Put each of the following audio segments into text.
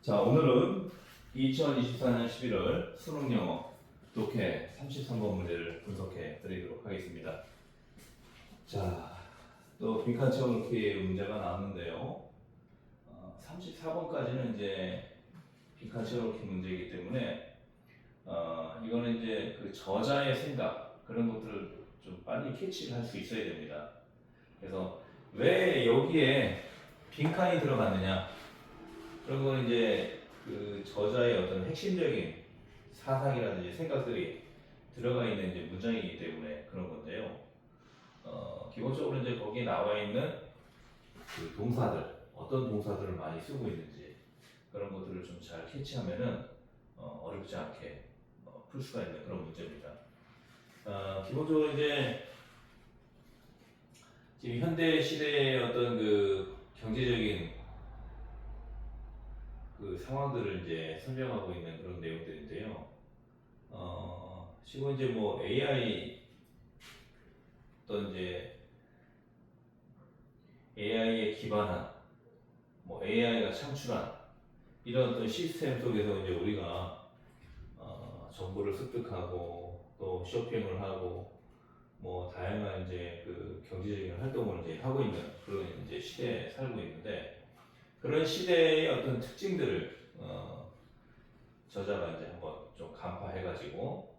자, 오늘은 2024년 11월 수능 영어 독해 33번 문제를 분석해 드리도록 하겠습니다. 자, 또 빈칸 채워넣기 문제가 나왔는데요. 34번까지는 이제 빈칸 채워넣기 문제이기 때문에 이거는 이제 그 저자의 생각 그런 것들을 좀 빨리 캐치를 할 수 있어야 됩니다. 그래서 왜 여기에 빈칸이 들어갔느냐? 그런 건 이제 그 저자의 어떤 핵심적인 사상이라든지 생각들이 들어가 있는 이제 문장이기 때문에 그런 건데요. 기본적으로 이제 거기에 나와 있는 그 동사들, 어떤 동사들을 많이 쓰고 있는지 그런 것들을 좀 잘 캐치하면은 어렵지 않게 풀 수가 있는 그런 문제입니다. 기본적으로 이제 지금 현대 시대의 어떤 그 경제적인 그 상황들을 이제 설명하고 있는 그런 내용들인데요. 지금 이제 뭐 AI 어떤 이제 AI에 기반한 뭐 AI가 창출한 이런 어떤 시스템 속에서 이제 우리가 정보를 습득하고 또 쇼핑을 하고 뭐 다양한 이제 그 경제적인 활동을 이제 하고 있는 그런 이제 시대에 살고 있는데 그런 시대의 어떤 특징들을 저자가 이제 한번 좀 간파해가지고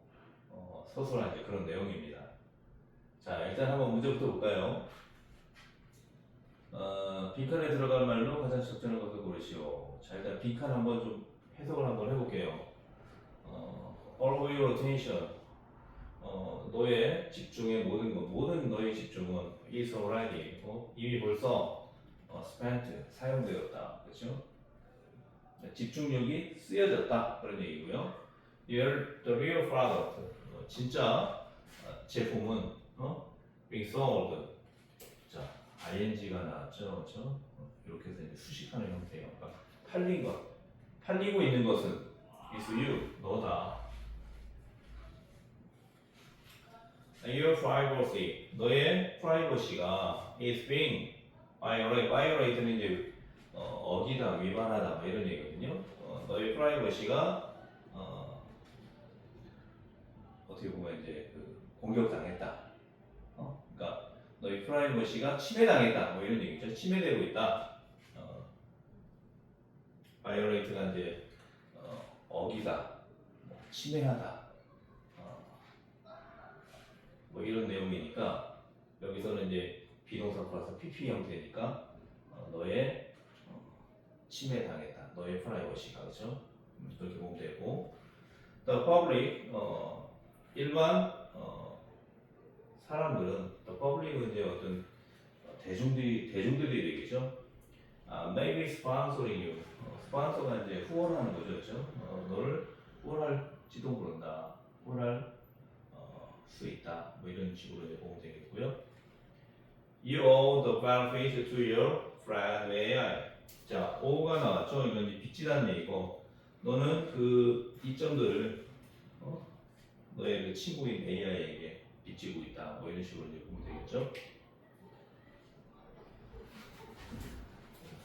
서술한 이제 그런 내용입니다. 자, 일단 한번 문제부터 볼까요? 빈칸에 들어갈 말로 가장 적절한 것을 고르시오. 자, 일단 빈칸 한번 좀 해석을 한번 해볼게요. All of your attention. 너의 집중의 모든 너의 집중은 is already. 이미 벌써 spent, 사용되었다. 그렇죠? 집중력이 쓰여졌다. 그런 얘기고요. The real product. 진짜 제품은 being sold. 자, ing가 나왔죠, 그렇죠? 이렇게 해서 이제 수식하는 형태예요. 그러니까 팔린 것, 팔리고 있는 것은 is you, 너다. Your privacy, 너의 프라이버시가 is being violate는 이제 어기다, 위반하다, 뭐 이런 얘기거든요. 너의 프라이버시가 어떻게 보면 이제 그 공격당했다. 그러니까 너희 프라이버시가 침해당했다. 뭐 이런 얘기죠. 침해되고 있다. 바이올레이트가 이제 어기다, 뭐 침해하다, 뭐 이런 내용이니까 여기서는 이제 비동사 플러스 PP 형태니까 너의 침해당했다. 너의 프라이버시가 그렇죠. 그렇게 보면 되고, the public 일반 사람들은 the public은 이제 어떤 대중들이 되겠죠. maybe sponsoring you. 스폰서가 이제 후원하는 거죠, 그렇죠? 너를 후원할지도 모른다. 후원할 수 있다. 뭐 이런 식으로 이제 보면 되겠고요. You owe the benefit to your friend AI. 자, ow가 나왔죠. 이건 이제 빚지라는 얘기고, 너는 그 이점들을 너의 그 친구인 AI에게 빚지고 있다. 뭐 이런 식으로 이제 보면 되겠죠.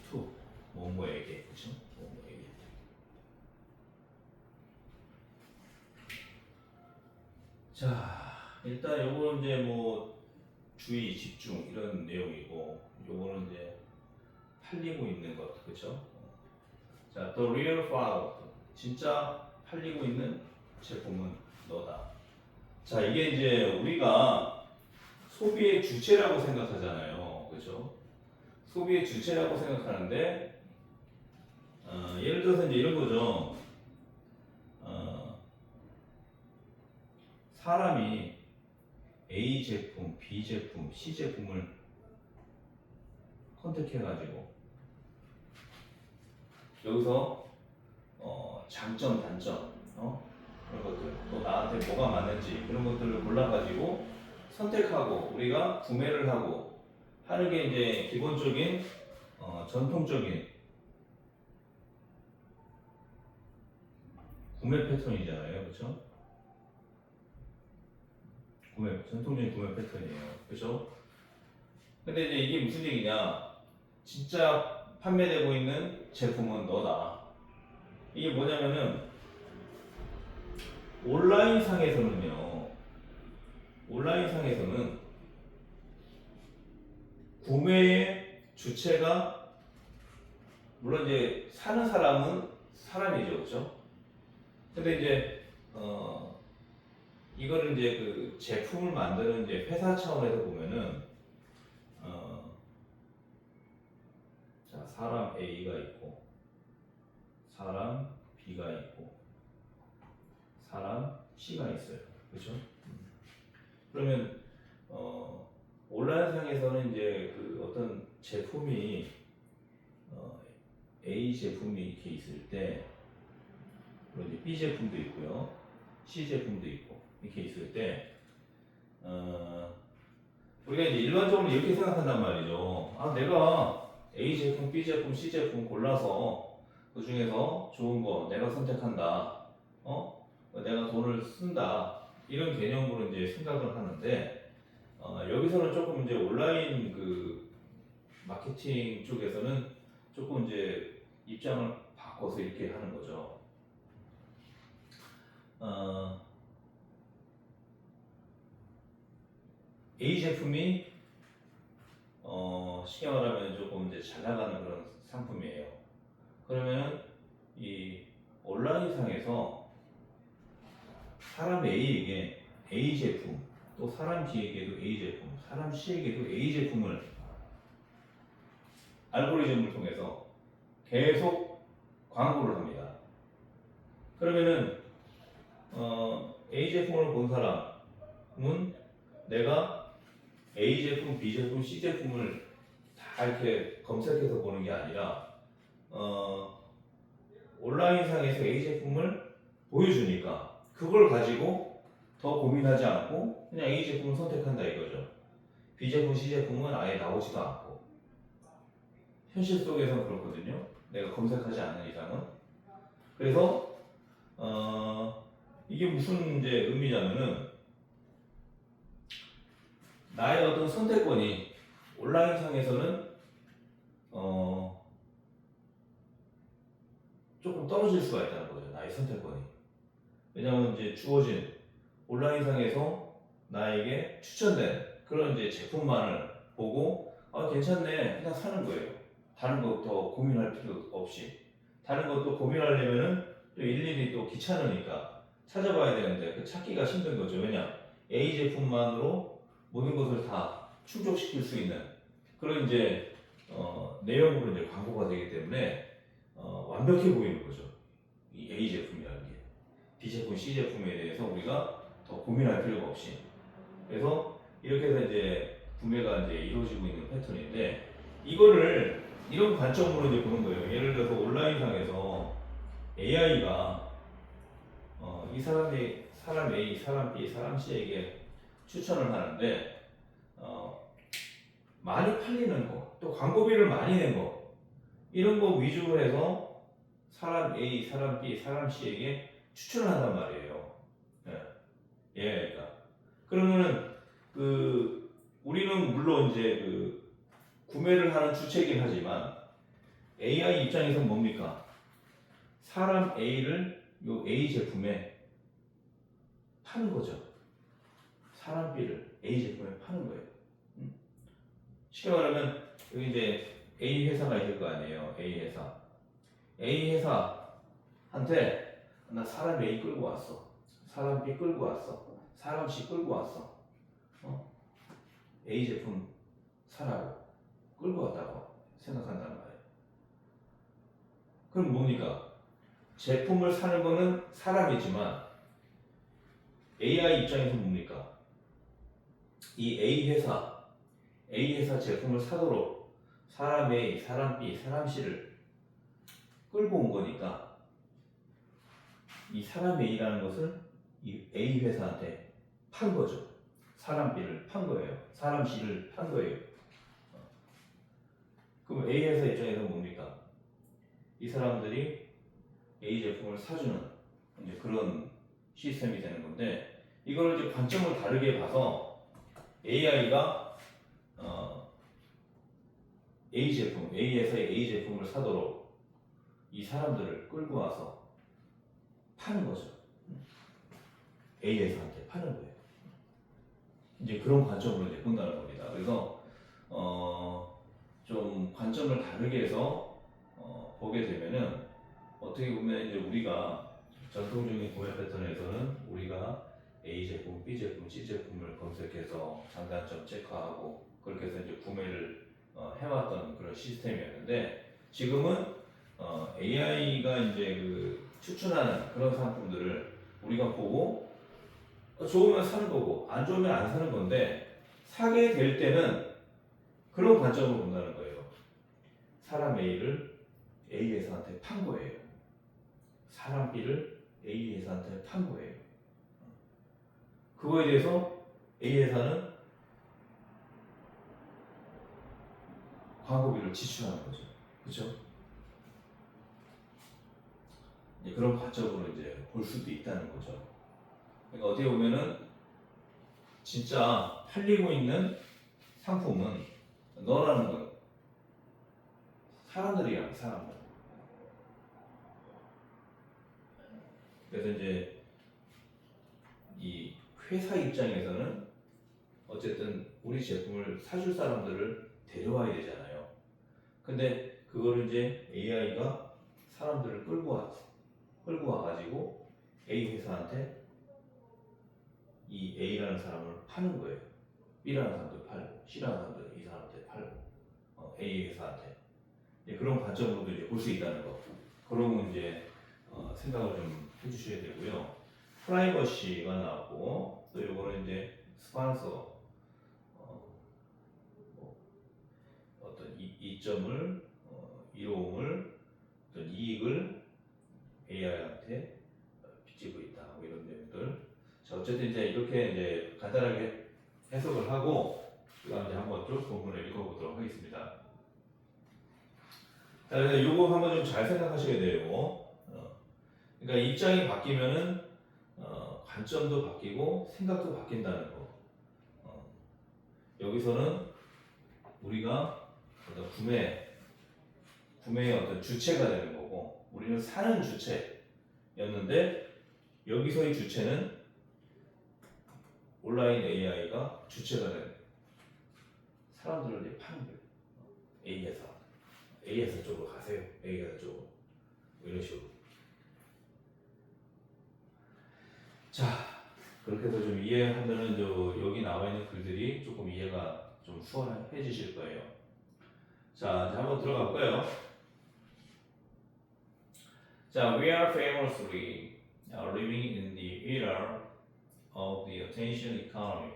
to 뭐뭐에게 그렇죠? 뭐뭐에게. 자, 일단 요거는 이제 뭐 주의, 집중 이런 내용이고, 요거는 이제 팔리고 있는 것, 그렇죠? 자, the real product, 진짜 팔리고 있는 제품은 너다. 자, 이게 이제 우리가 소비의 주체라고 생각하잖아요, 그렇죠? 소비의 주체라고 생각하는데, 예를 들어서 이제 이런 거죠. 사람이 A 제품, B 제품, C 제품을 선택해가지고 여기서 장점, 단점, 그런 것들, 또 나한테 뭐가 맞는지 그런 것들을 골라가지고 선택하고 우리가 구매를 하고 하는 게 이제 기본적인 전통적인 구매 패턴이잖아요, 그렇죠? 전통적인 구매 패턴이에요, 그렇죠? 근데 이제 이게 무슨 얘기냐? 진짜 판매되고 있는 제품은 너다. 이게 뭐냐면은 온라인상에서는요. 온라인상에서는 구매의 주체가 물론 이제 사는 사람은 사람이죠, 그렇죠? 근데 이제 이거를 이제 그 제품을 만드는 이제 회사 차원에서 보면은 자, 사람 A가 있고 사람 B가 있고 사람 C가 있어요, 그렇죠? 그러면 온라인상에서는 이제 그 어떤 제품이 A 제품이 이렇게 있을 때, 그리고 이제 B 제품도 있고요, C 제품도 있고 이렇게 있을 때, 우리가 이제 일반적으로 이렇게 생각한단 말이죠. 아, 내가 A 제품, B 제품, C 제품 골라서 그 중에서 좋은 거 내가 선택한다. 내가 돈을 쓴다. 이런 개념으로 이제 생각을 하는데, 여기서는 조금 이제 온라인 그 마케팅 쪽에서는 조금 이제 입장을 바꿔서 이렇게 하는 거죠. A 제품이 쉽게 말하면 조금 이제 잘 나가는 그런 상품이에요. 그러면 이 온라인상에서 사람 A에게 A 제품, 또 사람 B에게도 A 제품, 사람 C에게도 A 제품을 알고리즘을 통해서 계속 광고를 합니다. 그러면은 A 제품을 본 사람은 내가 A 제품, B 제품, C 제품을 다 이렇게 검색해서 보는 게 아니라 온라인상에서 A 제품을 보여주니까 그걸 가지고 더 고민하지 않고 그냥 A 제품을 선택한다 이거죠. B 제품, C 제품은 아예 나오지도 않고. 현실 속에서는 그렇거든요. 내가 검색하지 않는 이상은. 그래서 이게 무슨 이제 의미냐면은 나의 어떤 선택권이 온라인상에서는 조금 떨어질 수가 있다는 거죠. 나의 선택권이. 왜냐하면 이제 주어진 온라인상에서 나에게 추천된 그런 이제 제품만을 보고 괜찮네 그냥 사는 거예요. 다른 것도 고민할 필요 없이. 다른 것도 고민하려면은 또 일일이 또 귀찮으니까 찾아봐야 되는데 그 찾기가 힘든 거죠. 왜냐? A 제품만으로 모든 것을 다 충족시킬 수 있는 그런 이제 내용으로 이제 광고가 되기 때문에 완벽해 보이는 거죠. 이 A 제품이라는 게. B 제품, C 제품에 대해서 우리가 더 고민할 필요가 없이. 그래서 이렇게 해서 이제 구매가 이제 이루어지고 있는 패턴인데 이거를 이런 관점으로 이제 보는 거예요. 예를 들어서 온라인상에서 AI가 이 사람이 사람 A, 사람 B, 사람 C에게 추천을 하는데 많이 팔리는 거, 또 광고비를 많이 낸 거, 이런 거 위주로 해서 사람 A, 사람 B, 사람 C에게 추천을 한단 말이에요. AI가. 그러면은 우리는 물론 이제 구매를 하는 주체이긴 하지만 AI 입장에서 뭡니까? 사람 A를 요 A 제품에 파는 거죠. 사람 B를 A 제품에 파는 거예요. 쉽게 말하면 여기 이제 A 회사가 있을 거 아니에요. A 회사. A 회사한테 나 사람 A 끌고 왔어. 사람 B 끌고 왔어. 사람 C 끌고 왔어. A 제품 사라고 끌고 왔다고 생각한단 말이에요. 그럼 뭡니까? 제품을 사는 거는 사람이지만 AI 입장에서 뭡니까? 이 A 회사 제품을 사도록 사람 A, 사람 B, 사람 C를 끌고 온 거니까 이 사람 A라는 것을 이 A 회사한테 판 거죠. 사람 B를 판 거예요. 사람 C를 판 거예요. 그럼 A 회사 입장에서 뭡니까? 이 사람들이 A 제품을 사주는 이제 그런 시스템이 되는 건데 이걸 이제 관점을 다르게 봐서 AI가 A 제품, A 회사의 A 제품을 사도록 이 사람들을 끌고 와서 파는 거죠. A 회사한테 파는 거예요. 이제 그런 관점으로 이제 본다는 겁니다. 그래서 좀 관점을 다르게 해서 보게 되면은 어떻게 보면 이제 우리가 전통적인 구매 패턴에서는 우리가 A 제품, B 제품, C 제품을 검색해서 장단점 체크하고 그렇게 해서 이제 구매를 해왔던 그런 시스템이었는데 지금은 AI가 이제 그 추천하는 그런 상품들을 우리가 보고 좋으면 사는 거고 안 좋으면 안 사는 건데 사게 될 때는 그런 관점으로 본다는 거예요. 사람 A를 A 회사한테 판 거예요. 사람 B를 A 회사한테 판 거예요. 그거에 대해서 A 회사는 광고비를 지출하는 거죠. 그렇죠? 그런 관점으로 이제 볼 수도 있다는 거죠. 그러니까 어떻게 보면은 진짜 팔리고 있는 상품은 너라는 건 사람들이야, 사람들. 그래서 이제 이 회사 입장에서는 어쨌든 우리 제품을 사줄 사람들을 데려와야 되잖아요. 근데 그거를 이제 AI가 사람들을 끌고 와가지고 A 회사한테 이 A라는 사람을 파는 거예요. B라는 사람도 팔고, C라는 사람도 이 사람한테 팔고, A 회사한테. 그런 관점으로도 이제 볼 수 있다는 거. 그러면 이제 생각을 좀 해주셔야 되고요. 프라이버시가 나왔고, 또 요거는 이제 스폰서, 어떤 이점을, 이로움을, 어떤 이익을 AI한테 빚지고 있다. 뭐 이런 내용들. 자, 어쨌든 이제 이렇게 이제 간단하게 해석을 하고, 그 다음에 한번 쭉 본문을 읽어보도록 하겠습니다. 자, 그래서 요거 한번 좀 잘 생각하셔야 돼요. 그러니까 입장이 바뀌면은 관점도 바뀌고 생각도 바뀐다는 거. 여기서는 우리가 어떤 구매의 어떤 주체가 되는 거고, 우리는 사는 주체였는데 여기서의 주체는 온라인 AI가 주체가 되는 거예요. 사람들을 이제 파는 거예요. A 회사 쪽으로 가세요. A 회사 쪽으로. 이런 식으로. 자, 그렇게 해서 좀 이해하면은 여기 나와 있는 글들이 조금 이해가 좀 수월해지실 거예요. 자, 이제 한번 들어가 볼까요? 자, we are famously living in the era of the attention economy,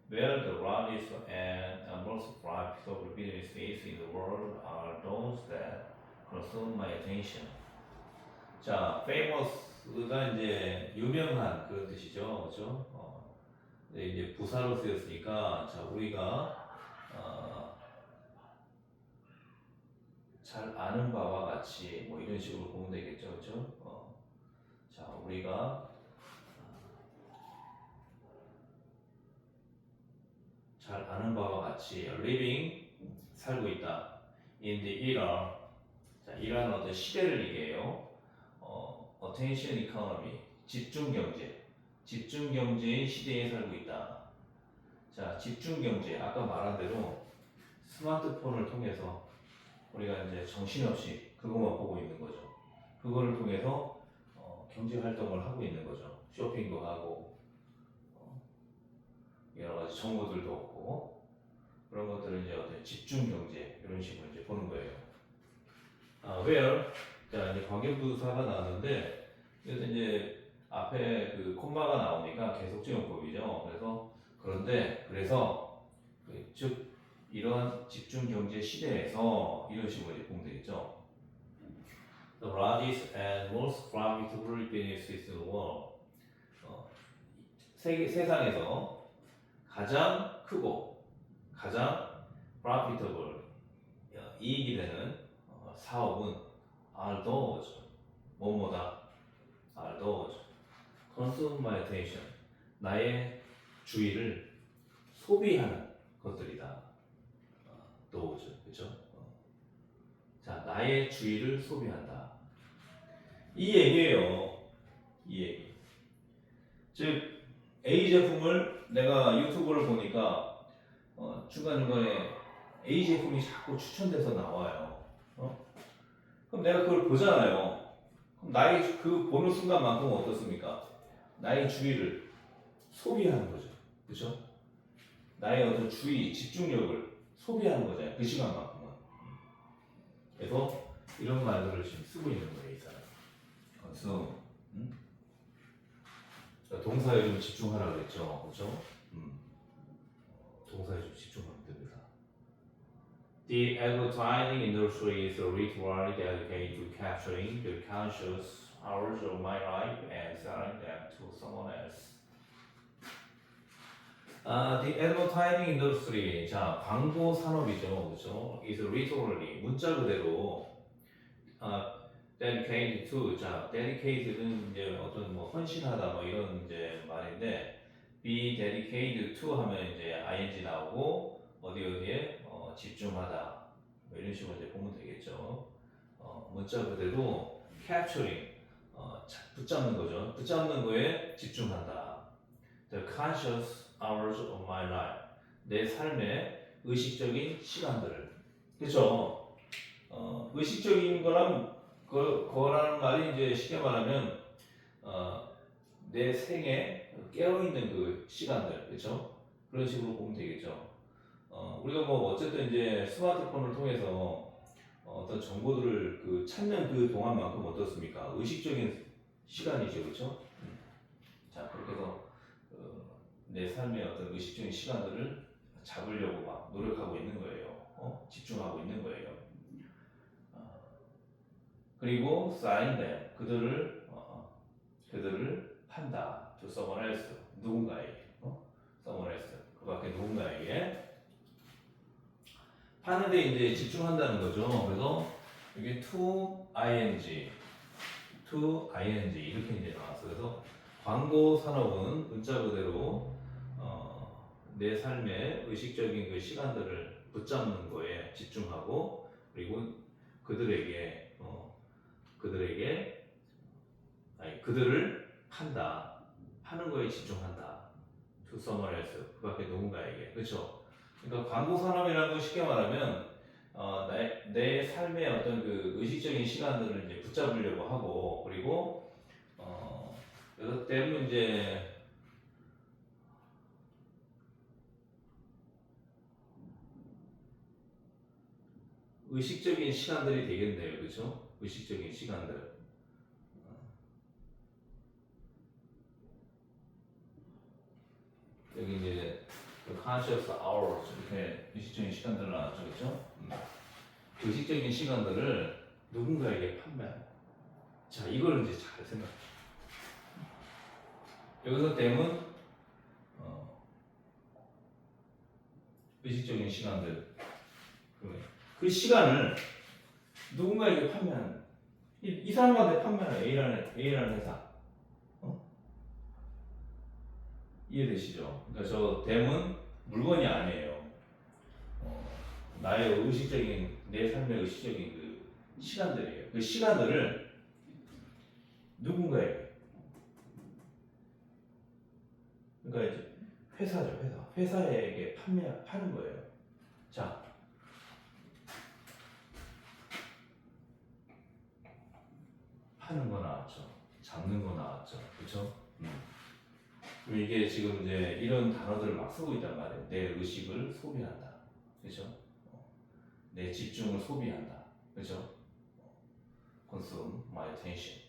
where the largest and most profitable businesses in the world are those that consume my attention. 자, famous가 이제 유명한 그런 뜻이죠, 그렇죠? 네, 이제 부사로 쓰였으니까, 자, 우리가 잘 아는 바와 같이 뭐 이런 식으로 보면 되겠죠, 그렇죠? 자, 우리가 잘 아는 바와 같이 living 살고 있다. in the era. 자, 이라는 어떤 시대를 얘기해요. attention economy, 집중 경제의 시대에 살고 있다. 자, 집중 경제, 아까 말한 대로 스마트폰을 통해서 우리가 이제 정신없이 그것만 보고 있는 거죠. 그거를 통해서 경제 활동을 하고 있는 거죠. 쇼핑도 하고 여러 가지 정보들도 얻고 그런 것들을 이제 어떤 집중 경제 이런 식으로 이제 보는 거예요. where 자 이제 관계부사가 나왔는데 그래서 이제 앞에 그 콤마가 나오니까 계속적용법이죠. 그래서 즉 이러한 집중 경제 시대에서 이런 식으로 이제 보면 되겠죠. The largest and most profitable businesses in the world. 세상에서 가장 크고 가장 profitable 이익이 되는 사업은 are those 뭐뭐다 are those consume my attention 나의 주의를 소비하는 것들이다. those 그렇죠? 자 나의 주의를 소비한다. 이 얘기예요. 이 얘기. 즉 A 제품을 내가 유튜브를 보니까 중간중간에 A 제품이 자꾸 추천돼서 나와요. 그럼 내가 그걸 보잖아요. 그럼 나의 그 보는 순간만큼은 어떻습니까? 나의 주의를 소비하는 거죠. 그렇죠? 나의 어떤 주의, 집중력을 소비하는 거잖아요. 그 시간만큼은. 그래서 이런 말들을 지금 쓰고 있는 거예요, 이 사람. 그래서 동사에 좀 집중하라 그랬죠, 그렇죠? 동사에 좀 집중하면 됩니다. The advertising industry is literally dedicated to capturing the conscious hours of my life and selling them to someone else. The advertising industry, 자 광고 산업이죠, 그렇죠? is literally 문자 그대로 dedicated to, 자 dedicated는 이제 어떤 뭐 헌신하다 뭐 이런 이제 말인데 be dedicated to 하면 이제 ing 나오고 어디에 집중하다 뭐 이런 식으로 이제 보면 되겠죠. 문자 그대로 capturing 붙잡는 거죠. 붙잡는 거에 집중한다. The conscious hours of my life. 내 삶의 의식적인 시간들을. 그렇죠? 의식적인 거라는 말이 이제 쉽게 말하면 내 생에 깨어 있는 그 시간들, 그렇죠? 그런 식으로 보면 되겠죠. 우리가 뭐 어쨌든 이제 스마트폰을 통해서 어떤 정보들을 그 찾는 그 동안만큼 어떻습니까? 의식적인 시간이죠, 그렇죠? 자 그렇게 해서 내 삶의 어떤 의식적인 시간들을 잡으려고 막 노력하고 있는 거예요. 집중하고 있는 거예요. 그리고 쌓인 데 그들을 판다. to someone else. 누군가에게. someone else. 그 밖에 누군가에게 파는데 이제 집중한다는 거죠. 그래서 이게 to ing 이렇게 이제 나왔어. 그래서 광고 산업은 문자 그대로 내 삶의 의식적인 그 시간들을 붙잡는 거에 집중하고 그리고 그들에게 그들을 판다. 파는 거에 집중한다. to someone else. 그 밖에 누군가에게. 그렇죠? 그러니까 광고 산업이라는 건 쉽게 말하면 내 삶의 어떤 그 의식적인 시간들을 이제 붙잡으려고 하고 그리고 그래서 때문에 이제 의식적인 시간들이 되겠네요, 그렇죠? 의식적인 시간들. 여기 이제 conscious hours 이렇게 의식적인 시간들을 나왔죠, 그렇죠? 의식적인 시간들을 누군가에게 판매하는. 자, 이걸 이제 잘 생각해. 여기서 댐은 의식적인 시간들 그 시간을 누군가에게 판매하는 이 사람한테 판매하는 A라는 회사 이해되시죠? 그러니까 저 댐은 물건이 아니에요. 나의 의식적인 내 삶의 의식적인 그 시간들이에요. 그 시간들을 누군가에게 그러니까 이제 회사에게 파는 거예요. 자, 파는 거 나왔죠. 잡는 거 나왔죠. 그렇죠? 이게 지금 이제 이런 단어들을 막 쓰고 있단 말이에요. 내 의식을 소비한다. 그렇죠? 내 집중을 소비한다. 그렇죠? Consume my attention.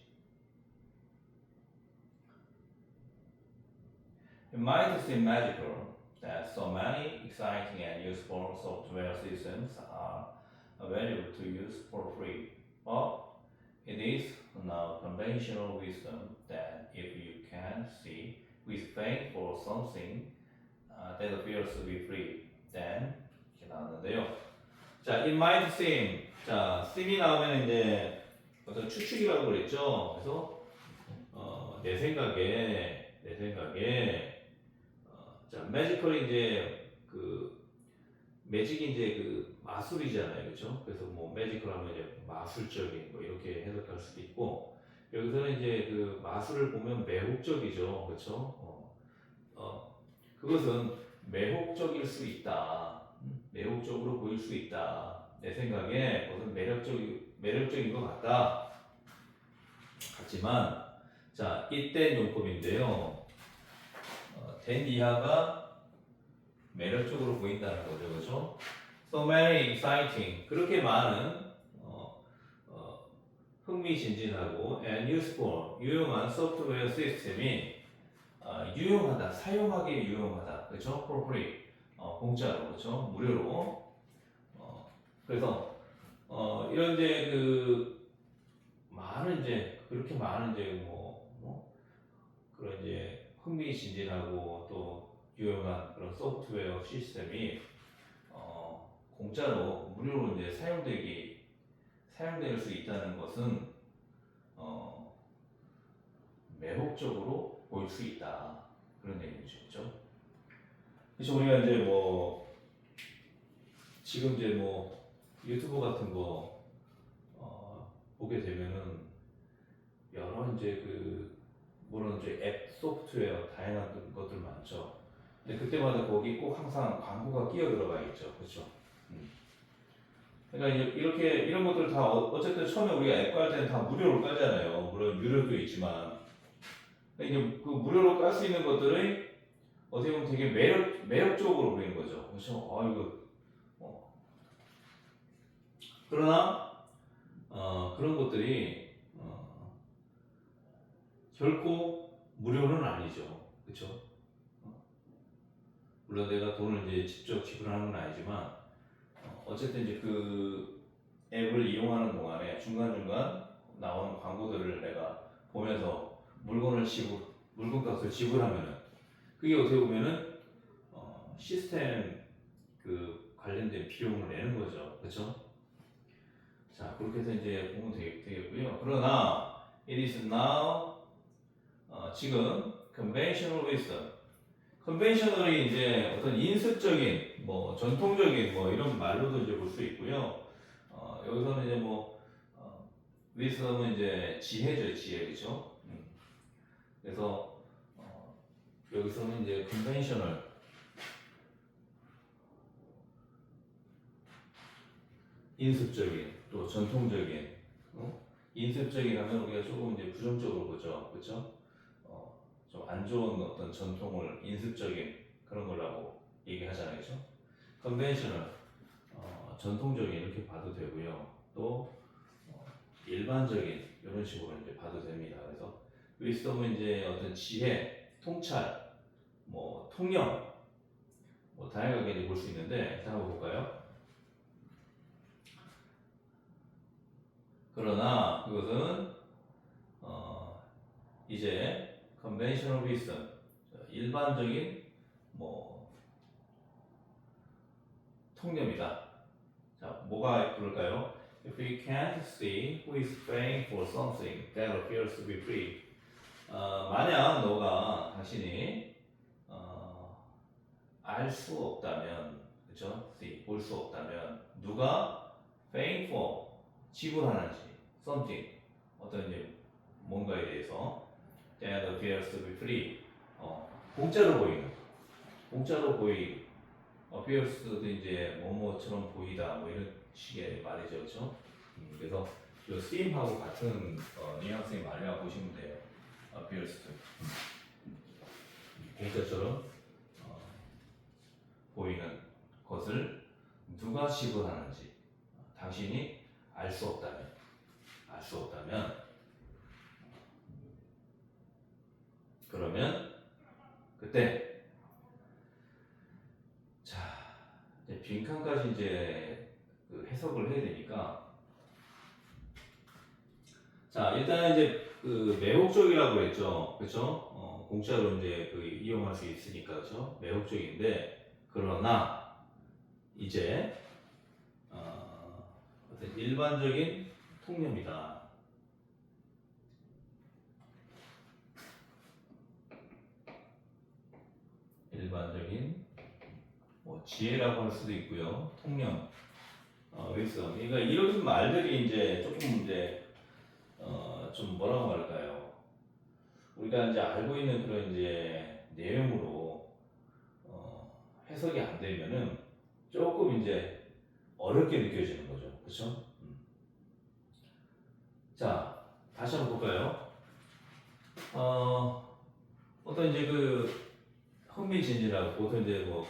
It might seem magical that so many exciting and useful software systems are available to use for free, but it is now conventional wisdom that if you can see with faith for something that appears to be free, then 이렇게 나왔는데요. 자, it might seem, 자, seem이 나오면 이제 어떤 추측이라고 그랬죠. 그래서 내 생각에 자, 매지컬이 이제 그 매직이 이제 그 마술이잖아요, 그렇죠? 그래서 뭐 매지컬 하면 이제 마술적인 뭐 이렇게 해석할 수도 있고 여기서는 이제 그 마술을 보면 매혹적이죠, 그렇죠? 그것은 매혹적일 수 있다. 매혹적으로 보일 수 있다. 내 생각에 그것은 매력적인 것 같지만, 자, 이때 용법인데요. 된 이하가 매력적으로 보인다는 거죠, 그렇죠? So many exciting. 그렇게 많은 흥미진진하고 and useful 유용한 소프트웨어 시스템이 유용하다, 사용하기에 유용하다, 그렇죠? For free, 공짜로, 그렇죠? 무료로. 그래서 이런 이제 그 많은 이제 그렇게 많은 이제 그런 이제 흥미진진하고 또 유용한 그런 소프트웨어 시스템이 공짜로 무료로 이제 사용될 수 있다는 것은 매혹적으로 보일 수 있다, 그런 얘기죠. 그래서 우리가 이제 지금 이제 유튜브 같은 거 보게 되면은 여러 이제 물론 이제 앱 소프트웨어 다양한 것들 많죠. 근데 그때마다 거기 꼭 항상 광고가 끼어 들어가 있죠, 그렇죠? 그러니까 이제 이런 것들 다 어쨌든 처음에 우리가 앱 깔 때는 다 무료로 깔잖아요. 물론 유료도 있지만, 이제 그 무료로 깔 수 있는 것들이 어떻게 보면 되게 매력적으로 보이는 거죠. 그렇죠? 그러나 그런 것들이 결코 무료는 아니죠. 그렇죠? 물론 내가 돈을 이제 직접 지불하는 건 아니지만 어쨌든 이제 그 앱을 이용하는 동안에 중간중간 나오는 광고들을 내가 보면서 물건값을 지불하면은 그게 어떻게 보면은 시스템 그 관련된 비용을 내는 거죠. 그렇죠? 자, 그렇게 해서 이제 보면 되겠고요. 그러나 it is now 지금 conventional wisdom. 컨벤셔널이 이제 어떤 인습적인, 전통적인 이런 말로도 이제 볼 수 있고요. 여기서는 이제 wisdom은 이제 지혜죠, 지혜, 그죠? 그래서 여기서는 이제 컨벤셔널, 인습적인, 또 전통적인, 인습적인 하면 우리가 조금 이제 부정적으로 보죠, 그렇죠? 좀 안 좋은 어떤 전통을 인습적인 그런 거라고 얘기하잖아요, 그렇죠? 컨벤셔널, 전통적인 이렇게 봐도 되고요. 또 일반적인 이런 식으로 이제 봐도 됩니다. 그래서 wisdom은 이제 어떤 지혜, 통찰, 통념, 다양하게 이제 볼 수 있는데, 자, 한번 볼까요? 그러나 그것은 이제 conventional wisdom, 일반적인 통념이다. 자, 뭐가 그럴까요? If we can't see who is paying for something that appears to be free. 만약 너가 당신이 알 수 없다면, 그렇죠? 볼 수 없다면 누가 paying for 지불하는지 something 어떤 이제 뭔가에 대해서 that appears to be free 공짜로 보이는 appears도 이제 뭐뭐처럼 보이다 이런 식의 말이죠, 그렇죠? 그래서 이 seem하고 같은 뉘앙스의 말이라고 보시면 돼요. appears 공짜처럼 보이는 것을 누가 지불하는지 당신이 알 수 없다면 그러면 그때 자 이제 빈칸까지 이제 그 해석을 해야 되니까 자 일단 이제 그 매혹적이라고 그랬죠, 그렇죠? 공짜로 이제 그 이용할 수 있으니까 그렇죠? 매혹적인데 그러나 이제 어떤 일반적인 통념이다. 일반적인 지혜라고 할 수도 있고요. 통념, wisdom. 그러니까 이런 말들이 이제 조금 이제 좀 뭐라고 말할까? 우리가 이제 알고 있는 그런 이제 내용으로 해석이 안 되면은 조금 이제 어렵게 느껴지는 거죠. 그렇죠? 자, 다시 한번 볼까요? 어떤 이제 그 흥미진진하고 보통 이제 뭐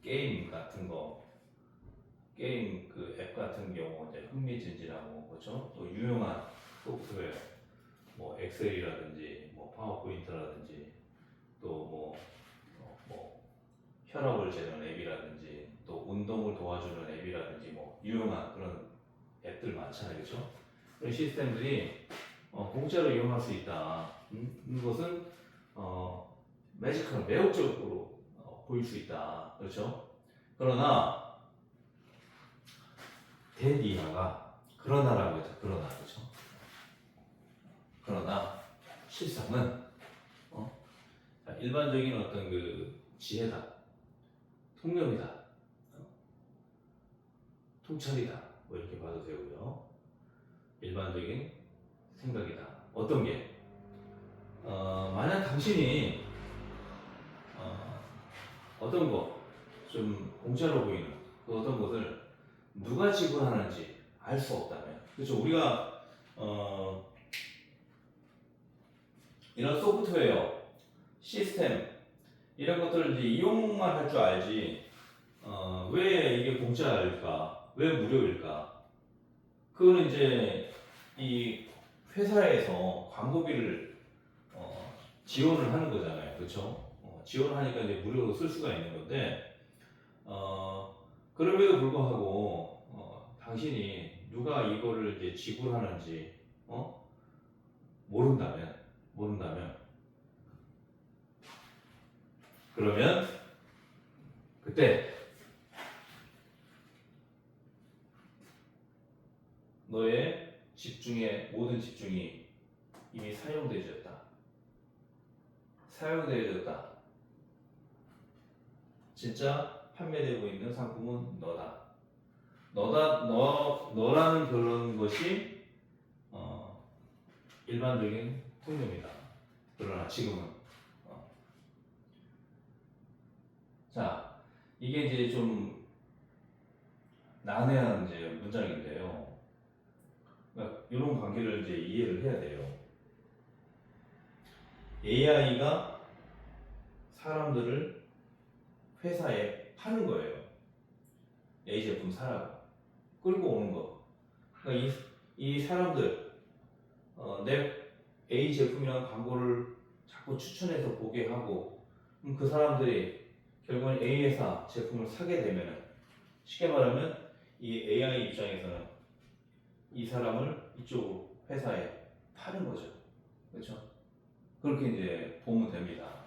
게임 같은 거, 게임 그 앱 같은 경우 이제 흥미진진하고 그렇죠? 또 유용한 소프트웨어, 뭐 엑셀이라든지 뭐 파워포인트라든지 또 뭐 혈압을 재는 앱이라든지 또 운동을 도와주는 앱이라든지 뭐 유용한 그런 앱들 많잖아요, 그렇죠? 그런 시스템들이 공짜로 이용할 수 있다. 이것은 매직한 매혹적으로 보일 수 있다. 그렇죠? 그러나 그러나라고 했죠. 그러나 그렇죠? 그러나 실상은 일반적인 어떤 그 지혜다, 통념이다, 통찰이다. 뭐 이렇게 봐도 되고요. 일반적인 생각이다. 어떤 게 만약 당신이 어떤 거 좀 공짜로 보이는 그 어떤 것을 누가 지불하는지 알 수 없다면, 그렇죠? 우리가 이런 소프트웨어, 시스템 이런 것들을 이제 이용만 할 줄 알지 왜 이게 공짜일까? 왜 무료일까? 그거는 이제 이 회사에서 광고비를 지원을 하는 거잖아요, 그렇죠? 지원하니까 이제 무료로 쓸 수가 있는 건데 그럼에도 불구하고 당신이 누가 이거를 이제 지불하는지 모른다면 그러면 그때 너의 모든 집중이 이미 사용되어졌다. 진짜 판매되고 있는 상품은 너라는 그런 것이 일반적인 통념이다. 그러나 지금은 자, 이게 이제 좀 난해한 이제 문장인데요. 그러니까 이런 관계를 이제 이해를 해야 돼요. AI가 사람들을 회사에 파는 거예요. A 제품 사라고 끌고 오는 거. 그러니까 이 사람들 내 A 제품이라는 광고를 자꾸 추천해서 보게 하고 그 사람들이 결국은 A 회사 제품을 사게 되면 쉽게 말하면 이 AI 입장에서는 이 사람을 이쪽 회사에 파는 거죠. 그렇죠? 그렇게 이제 보면 됩니다.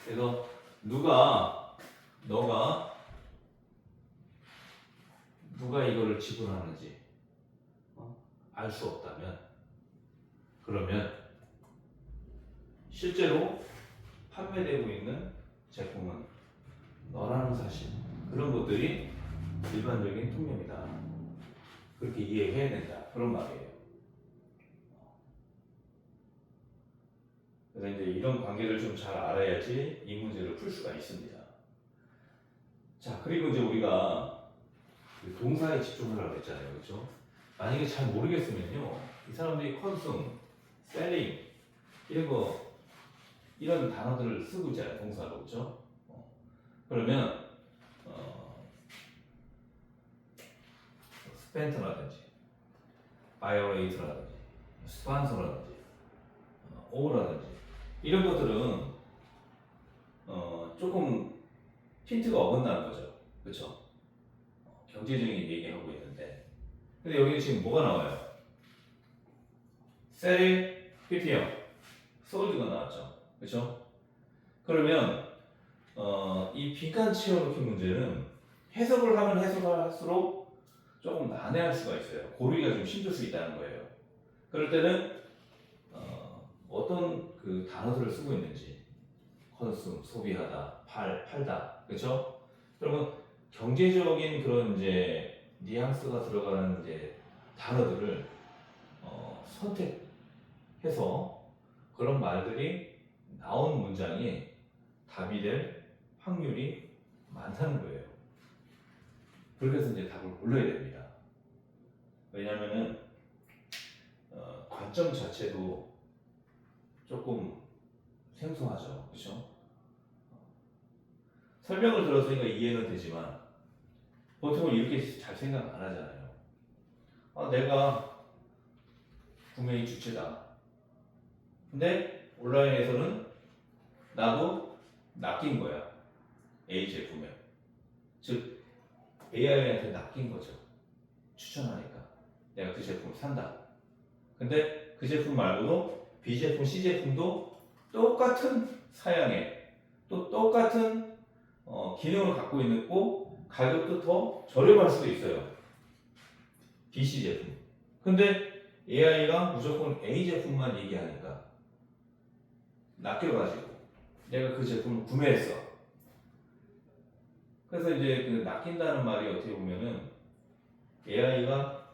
그래서 누가 이거를 지불하는지 알 수 없다면 그러면 실제로 판매되고 있는 제품은 너라는 사실, 그런 것들이 일반적인 통념이다. 그렇게 이해해야 된다. 그런 말이에요. 그래서 이제 이런 관계를 좀 잘 알아야지 이 문제를 풀 수가 있습니다. 자, 그리고 이제 우리가 동사에 집중하라고 했잖아요. 그렇죠? 만약에 잘 모르겠으면요. 이 사람들이 컨숨, 셀링 이런 단어들을 쓰고 있잖아요. 동사로. 그렇죠? 그러면 스펜트라든지 바이오레이트라든지 스판서라든지 오라든지 이런 것들은 조금 힌트가 어긋나는 거죠. 그렇죠? 경제적인 얘기하고 있는데 근데 여기 지금 뭐가 나와요? 셀이 PPM 솔드가 나왔죠. 그렇죠? 그러면 이 빈칸 채워넣기 문제는 해석을 하면 해석할수록 조금 난해할 수가 있어요. 고르기가 좀 힘들 수 있다는 거예요. 그럴 때는 어떤 그 단어들을 쓰고 있는지 컨숨, 소비하다, 팔다, 그렇죠? 그러면 경제적인 그런 이제 뉘앙스가 들어가는 이제 단어들을 선택해서 그런 말들이 나온 문장이 답이 될 확률이 많다는 거예요. 그래서 이제 답을 골라야 됩니다. 왜냐면은 관점 자체도 조금 생소하죠, 그렇죠? 설명을 들었으니까 이해는 되지만 보통은 이렇게 잘 생각 안 하잖아요. 내가 구매의 주체다. 근데 온라인에서는 나도 낚인 거야. A 제품에. 즉 AI한테 낚인 거죠. 추천하니까 내가 그 제품을 산다. 근데 그 제품 말고도 B 제품, C 제품도 똑같은 사양에 또 똑같은 기능을 갖고 있고 가격도 더 저렴할 수도 있어요. B, C 제품. 근데 AI가 무조건 A 제품만 얘기하니까 낚여가지고 내가 그 제품을 구매했어. 그래서 이제 그 낚인다는 말이 어떻게 보면은 AI가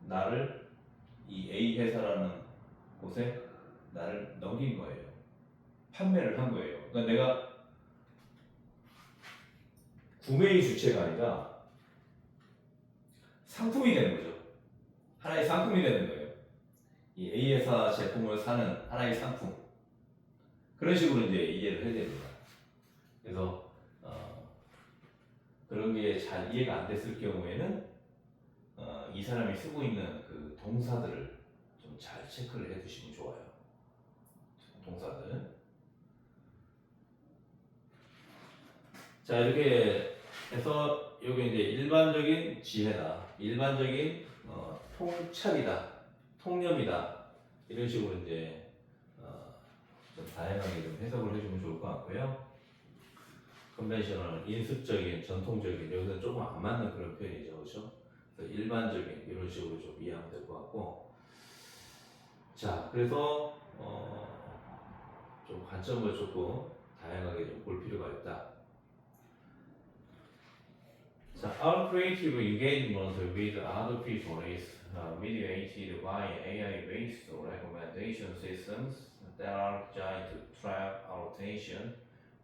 나를 이 A 회사라는 곳에 나를 넘긴 거예요. 판매를 한 거예요. 그러니까 내가 구매의 주체가 아니라 상품이 되는 거죠. 하나의 상품이 되는 거예요. 이 A 회사 제품을 사는 하나의 상품. 그런 식으로 이제 이해를 해야 됩니다. 그래서 그런 게 잘 이해가 안 됐을 경우에는 이 사람이 쓰고 있는 그 동사들을 좀 잘 체크를 해두시면 좋아요. 동사들. 자, 이렇게 해서 여기 이제 일반적인 지혜다, 일반적인 통찰이다, 통념이다, 이런 식으로 이제 좀 다양하게 좀 해석을 해주면 좋을 것 같고요. 컨벤셔널, 인습적인, 전통적인, 여기서 조금 안 맞는 그런 표현이죠, 그렇죠? 그래서 일반적인 이런 식으로 좀 이해하면 될 것 같고, 자, 그래서 좀 관점을 조금 다양하게 좀 볼 필요가 있다. 자, our creative engagement with other people is mediated by AI-based recommendation systems that are designed to trap our attention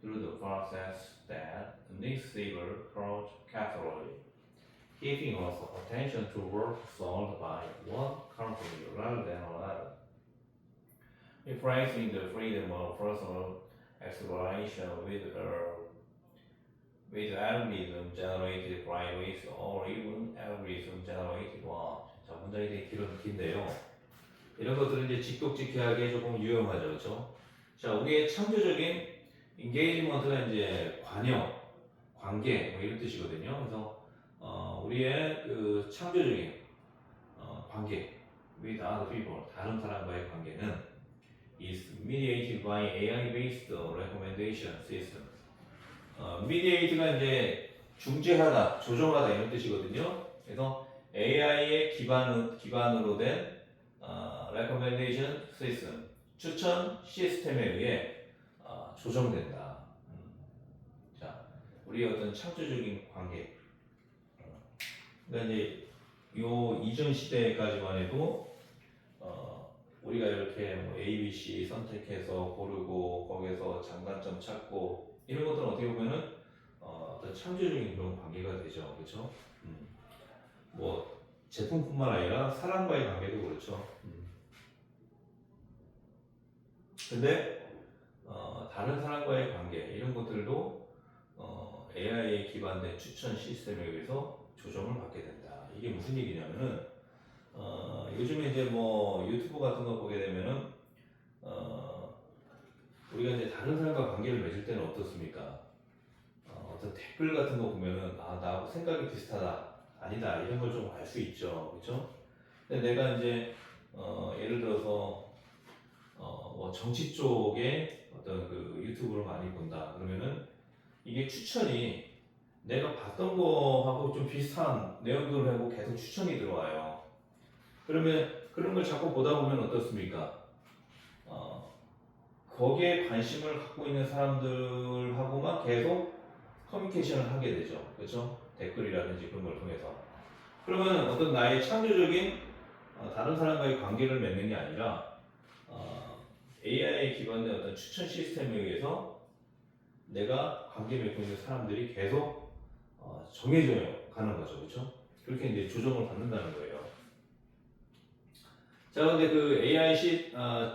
through the process that disable carefully, keeping us attention to work solved by one company rather than another, replacing the freedom of personal exploration with algorithm generated priorities or even algorithm generated one. 자, 문장이 되게 긴데요. 이런 것들은 이제 직독직해하게 조금 유용하죠, 그렇죠? 자, 우리의 창조적인 인게이지먼트가 이제 관여, 관계 뭐 이런 뜻이거든요. 그래서 우리의 그 창조적인 관계, with other people, 다른 사람과의 관계는 is mediated by AI-based recommendation system. mediate가 이제 중재하다, 조정하다 이런 뜻이거든요. 그래서 AI의 기반으로 된 recommendation system, 추천 시스템에 의해 조정된다. 자, 우리의 어떤 창조적인 관계. 그러니까 이제 요 이전 시대까지만 해도 우리가 이렇게 뭐 A, B, C 선택해서 고르고 거기서 장단점 찾고 이런 것들은 어떻게 보면은 어떤 창조적인 그런 관계가 되죠, 그렇죠? 뭐 제품뿐만 아니라 사람과의 관계도 그렇죠. 근데 다른 사람과의 관계 이런 것들도 AI에 기반된 추천 시스템에 의해서 조정을 받게 된다. 이게 무슨 얘기냐면은 요즘에 이제 뭐 유튜브 같은 거 보게 되면은 우리가 이제 다른 사람과 관계를 맺을 때는 어떻습니까? 어떤 댓글 같은 거 보면은 나하고 생각이 비슷하다, 아니다 이런 걸 좀 알 수 있죠, 그렇죠? 근데 내가 이제 예를 들어서 뭐 정치 쪽에 어떤 그 유튜브를 많이 본다 그러면은 이게 추천이 내가 봤던 거하고 좀 비슷한 내용들을 하고 계속 추천이 들어와요. 그러면 그런 걸 자꾸 보다 보면 어떻습니까? 거기에 관심을 갖고 있는 사람들하고만 계속 커뮤니케이션을 하게 되죠. 그렇죠? 댓글이라든지 그런 걸 통해서. 그러면 어떤 나의 창조적인 다른 사람과의 관계를 맺는 게 아니라 AI에 기반된 어떤 추천 시스템에 의해서 내가 관계 맺고 있는 사람들이 계속 정해져 가는 거죠, 그렇죠? 그렇게 이제 조정을 받는다는 거예요. 자, 근데 그 AI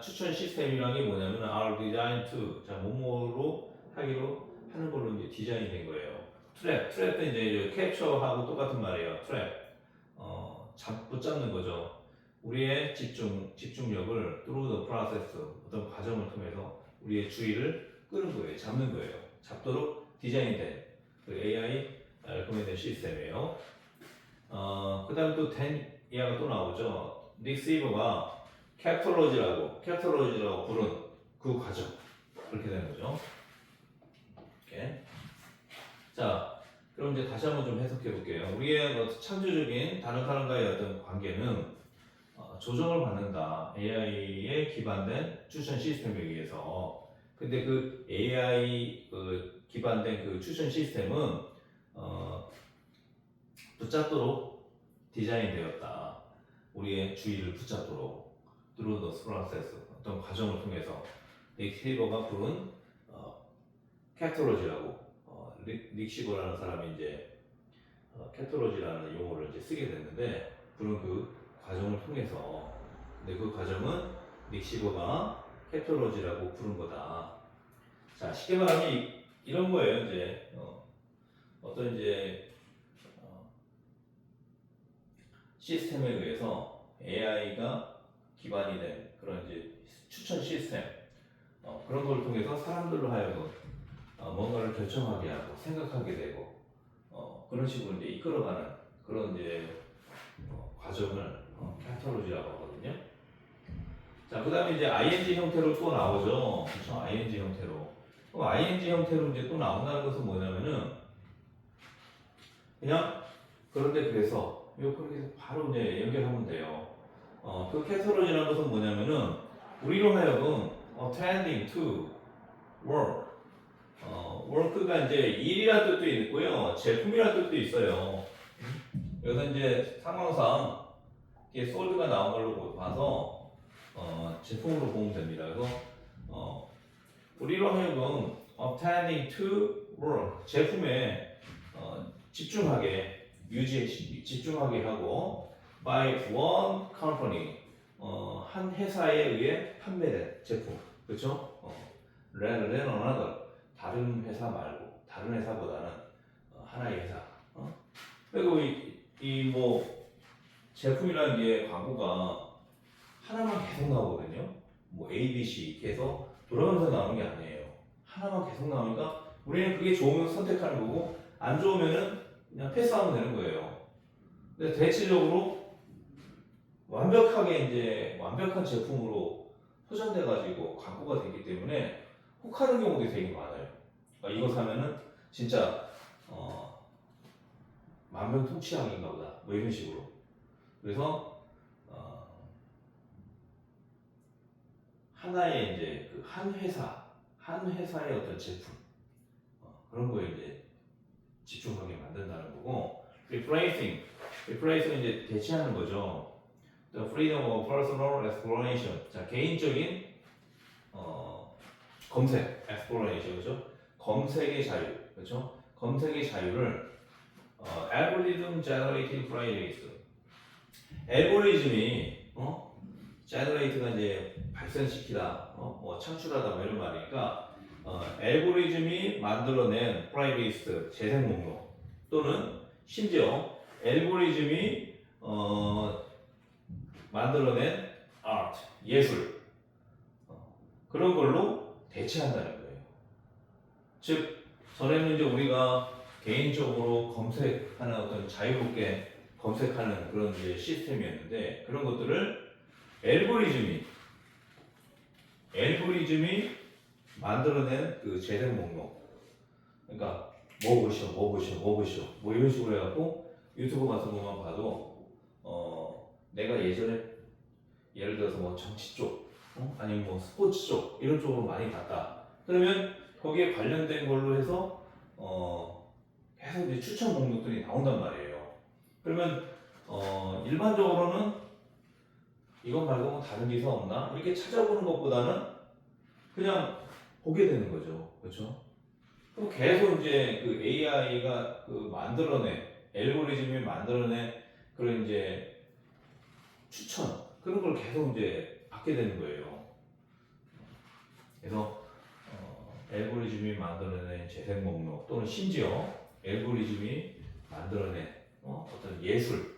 추천 시스템이라는 게 뭐냐면 are designed to 자 뭐뭐로 하기로 하는 걸로 이제 디자인이 된 거예요. 트랩도 이제 캡처하고 똑같은 말이에요. 트랩 붙잡는 거죠. 우리의 집중력을 through the process 어떤 과정을 통해서 우리의 주의를 끄는 거예요. 잡는 거예요. 잡도록 디자인된 그 AI recommended 시스템이에요. 그 다음에 또 이하가 또 나오죠. 닉시버가 캡톨로지라고 부른 그 과정 그렇게 되는 거죠. 이렇게. 자, 그럼 이제 다시 한번 좀 해석해 볼게요. 우리의 창조적인 다른 사람과의 어떤 관계는 조정을 받는다. AI에 기반된 추천 시스템에 의해서. 근데 그 AI 기반된 그 추천 시스템은 붙잡도록 디자인되었다. 우리의 주의를 붙잡도록 through the process 어떤 과정을 통해서 닉시버가 부른 캡톨로지라고 닉시버라는 사람이 이제 캡톨로지라는 용어를 이제 쓰게 됐는데 부른 그 과정을 통해서 근데 그 과정은 닉시버가 캡톨로지라고 부른 거다. 자, 쉽게 말하면 이런 거예요. 이제 어떤 이제 시스템에 의해서 AI가 기반이 된 그런 이제 추천 시스템 그런 걸 통해서 사람들로 하여금 뭔가를 결정하게 하고 생각하게 되고 그런 식으로 이제 이끌어가는 그런 이제 과정을 캐탈로지라고 하거든요. 자, 그다음에 이제 ING 형태로 또 나오죠. 그렇죠? ING 형태로. 그럼 ING 형태로 이제 또 나온다는 것은 뭐냐면은 그냥 그런데 그래서 그렇게 바로 이제 연결하면 돼요. 그 캐탈로지라는 것은 뭐냐면은 우리로 하여금 tending to work work가 이제 일이라는 뜻도 있고요, 제품이라는 뜻도 있어요. 여기서 이제 상황상 이게 sold가 나온 걸로 봐서 제품으로 보면 됩니다. 그래서 우리로 하여금 attending to work 제품에 집중하게 집중하게 하고 by one company 한 회사에 의해 판매된 제품, 그렇죠? rather than another 다른 회사 말고 다른 회사보다는 하나의 회사. 그리고 이 뭐 제품이라는 게 광고가 하나만 계속 나오거든요. 뭐 A, B, C 계속 돌아가면서 나오는 게 아니에요. 하나만 계속 나오니까 우리는 그게 좋으면 선택하는 거고 안 좋으면은 그냥 패스하면 되는 거예요. 근데 대체적으로 완벽한 제품으로 포장돼 가지고 광고가 되기 때문에 혹하는 경우도 되게 많아요. 그러니까 이거 사면은 진짜 만병통치약인가 보다 뭐 이런 식으로. 그래서 하나의 이제 그 한 회사의 어떤 제품 그런 거에 이제 집중하게 만든다는 거고, replacing 이제 대체하는 거죠. The freedom of personal exploration. 자, 개인적인 검색, exploration, 그렇죠? 검색의 자유, 그렇죠? 검색의 자유를 algorithm generated playlist. 알고리즘이 generate가 이제 발생시키다, 뭐 창출하다 뭐 이런 말이니까 알고리즘이 만들어낸 플레이리스트 재생 목록 또는 심지어 알고리즘이 만들어낸 아트 예술 그런 걸로 대체한다는 거예요. 즉 전에는 이제 우리가 개인적으로 검색하는 어떤 자유롭게 검색하는 그런 이제 시스템이었는데 그런 것들을 알고리즘이 만들어낸 그 재생 목록. 그러니까 뭐 보시오 뭐 이런 식으로 해갖고 유튜브 같은 것만 봐도 내가 예전에 예를 들어서 뭐 정치 쪽 아니면 뭐 스포츠 쪽 이런 쪽으로 많이 봤다. 그러면 거기에 관련된 걸로 해서 계속 이제 추천 목록들이 나온단 말이에요. 그러면 일반적으로는 이것 말고 뭐 다른 기사 없나 이렇게 찾아보는 것보다는 그냥 보게 되는 거죠. 그렇죠? 그럼 계속 이제 그 AI가 그 만들어낸 알고리즘이 만들어낸 그런 이제 추천 그런 걸 계속 이제 받게 되는 거예요. 그래서 알고리즘이 만들어낸 재생 목록 또는 심지어 알고리즘이 만들어낸 어떤 예술,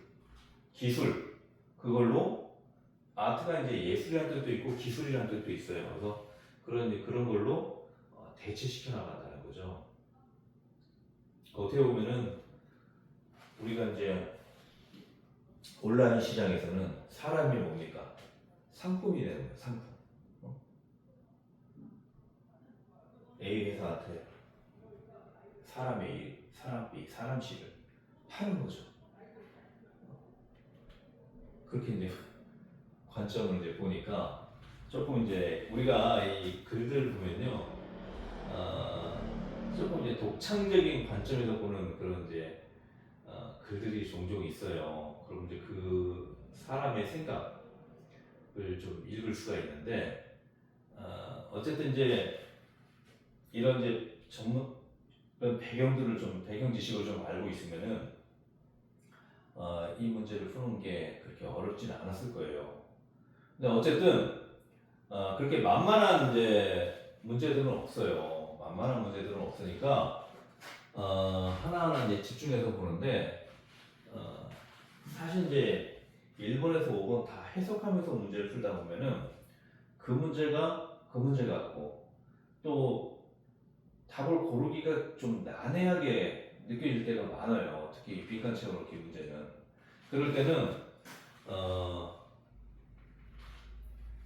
기술 그걸로 아트가 이제 예술이라는 뜻도 있고 기술이라는 뜻도 있어요. 그래서 그런 걸로 대체시켜 나간다는 거죠. 어떻게 보면은 우리가 이제 온라인 시장에서는 사람이 뭡니까? 상품이 되는 거예요. 상품. A 회사한테 사람 A, 사람 B, 사람 C를 파는 거죠. 그렇게 이제 관점을 이제 보니까 조금 이제 우리가 이 글들 보면요, 조금 이제 독창적인 관점에서 보는 그런 이제 글들이 종종 있어요. 그럼 이제 그 사람의 생각을 좀 읽을 수가 있는데 어쨌든 이제 이런 이제 전문 그런 배경들을 좀 배경 지식을 좀 알고 있으면은 이 문제를 푸는 게 그렇게 어렵지는 않았을 거예요. 근데 어쨌든 그렇게 만만한 이제 문제들은 없어요. 만만한 문제들은 없으니까 하나하나 이제 집중해서 보는데 사실 이제 1번에서 5번 다 해석하면서 문제를 풀다 보면은 그 문제가 그 문제 같고 또 답을 고르기가 좀 난해하게 느껴질 때가 많아요. 특히 빈칸 채워넣기 문제는. 그럴 때는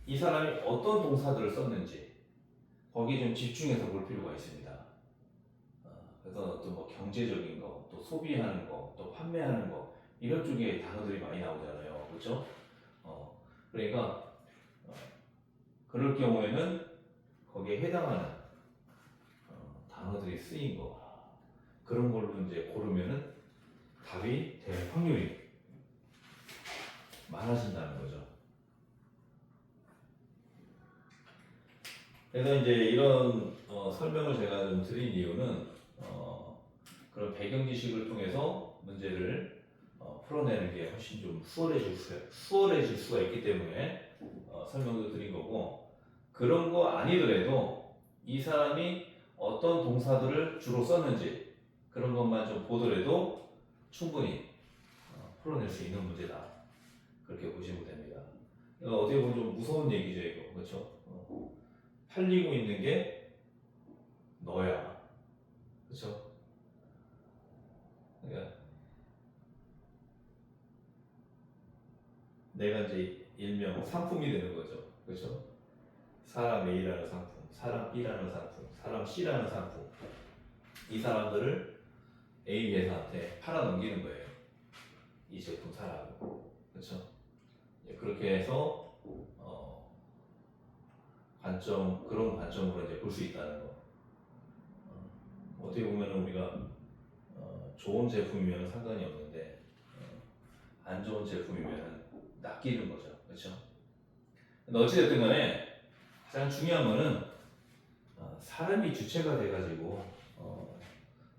이 사람이 어떤 동사들을 썼는지 거기에 좀 집중해서 볼 필요가 있습니다. 그래서 또 뭐 경제적인 거, 또 소비하는 거, 또 판매하는 거 이런 쪽에 단어들이 많이 나오잖아요. 그렇죠? 그러니까 그럴 경우에는 거기에 해당하는 단어들이 쓰인 거 그런 걸로 이제 고르면은 답이 될 확률이 많아진다는 거죠. 그래서 이제 이런 설명을 제가 좀 드린 이유는 그런 배경 지식을 통해서 문제를 풀어내는 게 훨씬 좀 수월해질 수가 있기 때문에 설명도 드린 거고 그런 거 아니더라도 이 사람이 어떤 동사들을 주로 썼는지 그런 것만 좀 보더라도 충분히 풀어낼 수 있는 문제다. 그렇게 보시면 됩니다. 어떻게 보면 좀 무서운 얘기죠, 이거. 그렇죠? 팔리고 있는 게 너야. 그렇죠? 그러니까 내가 이제 일명 상품이 되는 거죠. 그렇죠? 사람 A라는 상품, 사람 B라는 상품, 사람 C라는 상품. 이 사람들을 A 회사한테 팔아 넘기는 거예요. 이 제품 사라고. 그렇죠? 그렇게 해서 그런 관점으로 이제 볼 수 있다는 거. 어떻게 보면 우리가 좋은 제품이면 상관이 없는데 안 좋은 제품이면 낚이는 거죠. 그렇죠? 근데 어찌됐든 간에 가장 중요한 거는 사람이 주체가 돼가지고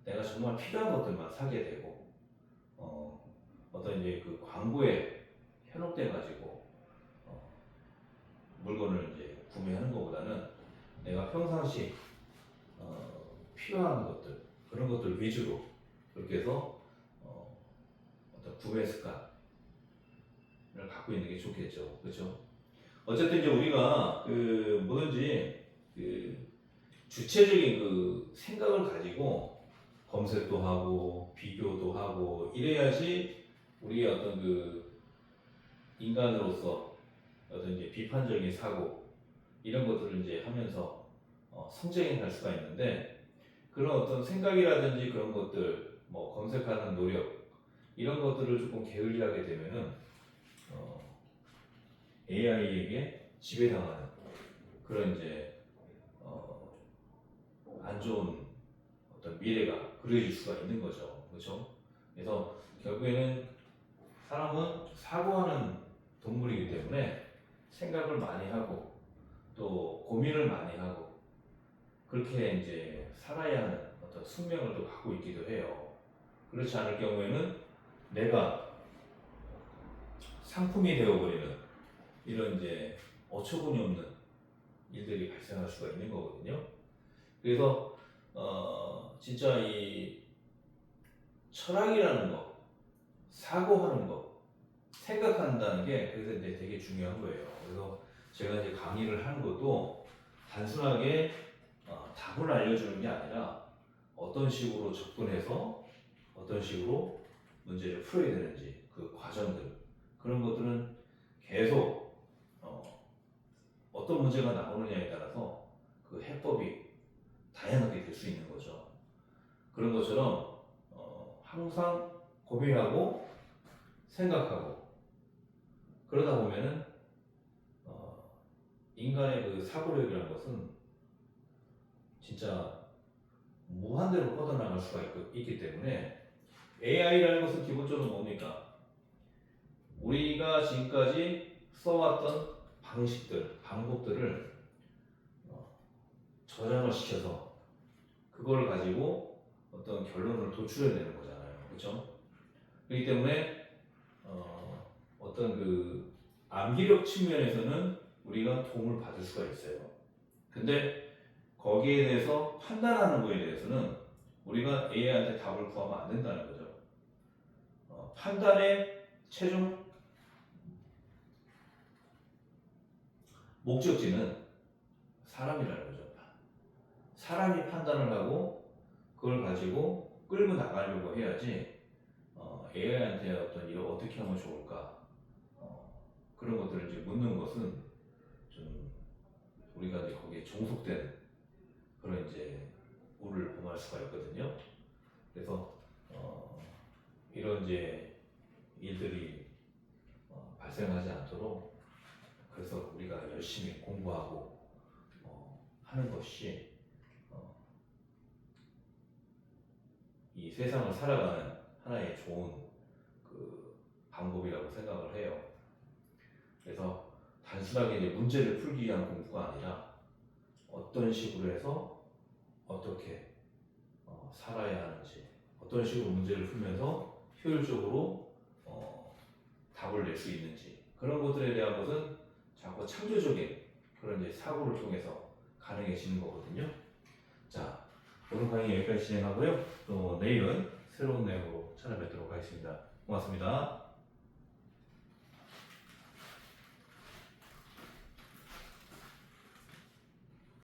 내가 정말 필요한 것들만 사게 되고 어떤 이제 그 광고에 현혹돼가지고 물건을 이제 구매하는 것보다는 내가 평상시 필요한 것들 그런 것들 위주로 그렇게 해서 어떤 구매 습관을 갖고 있는 게 좋겠죠. 그렇죠? 어쨌든 이제 우리가 그 뭐든지 그 주체적인 그 생각을 가지고 검색도 하고 비교도 하고 이래야지 우리의 어떤 그 인간으로서 어떤 이제 비판적인 사고 이런 것들을 이제 하면서 성장해 갈 수가 있는데 그런 어떤 생각이라든지 그런 것들 뭐 검색하는 노력 이런 것들을 조금 게을리하게 되면은 AI에게 지배당하는 그런 이제 안 좋은 어떤 미래가 그려질 수가 있는 거죠. 그렇죠? 그래서 결국에는 사람은 사고하는 동물이기 때문에 생각을 많이 하고 또 고민을 많이 하고 그렇게 이제 살아야 하는 어떤 숙명을 또 갖고 있기도 해요. 그렇지 않을 경우에는 내가 상품이 되어버리는 이런 이제 어처구니 없는 일들이 발생할 수가 있는 거거든요. 그래서 진짜 이 철학이라는 거, 사고하는 거, 생각한다는 게 그래서 이제 되게 중요한 거예요. 그래서 제가 이제 강의를 하는 것도 단순하게 답을 알려주는 게 아니라 어떤 식으로 접근해서 어떤 식으로 문제를 풀어야 되는지 그 과정들 그런 것들은 계속 어떤 문제가 나오느냐에 따라서 그 해법이 다양하게 될 수 있는 거죠. 그런 것처럼 항상 고민하고 생각하고 그러다 보면은 인간의 그 사고력이라는 것은 진짜 무한대로 뻗어나갈 수가 있기 때문에 AI라는 것은 기본적으로 뭡니까? 우리가 지금까지 써왔던 방식들, 방법들을 저장을 시켜서 그걸 가지고 어떤 결론을 도출해내는 거잖아요. 그렇죠? 그렇기 때문에 어떤 그 암기력 측면에서는 우리가 도움을 받을 수가 있어요. 근데 거기에 대해서 판단하는 거에 대해서는 우리가 AI한테 답을 구하면 안 된다는 거죠. 판단의 최종 목적지는 사람이라는 거죠. 사람이 판단을 하고 그걸 가지고 끌고 나가려고 해야지 AI한테 어떤 일을 어떻게 하면 좋을까 그런 것들을 이제 묻는 것은 좀 우리가 이제 거기에 종속된 그런 이제 우를 범할 수가 있거든요. 그래서 이런 이제 일들이 발생하지 않도록 그래서 우리가 열심히 공부하고 하는 것이 이 세상을 살아가는 하나의 좋은 그 방법이라고 생각을 해요. 그래서 단순하게 이제 문제를 풀기 위한 공부가 아니라 어떤 식으로 해서 어떻게 살아야 하는지 어떤 식으로 문제를 풀면서 효율적으로 답을 낼 수 있는지 그런 것들에 대한 것은 자꾸 창조적인 그런 이제 사고를 통해서 가능해지는 거거든요. 자, 오늘 강의 여기까지 진행하고요. 또 내일은 새로운 내용으로 찾아뵙도록 하겠습니다. 고맙습니다.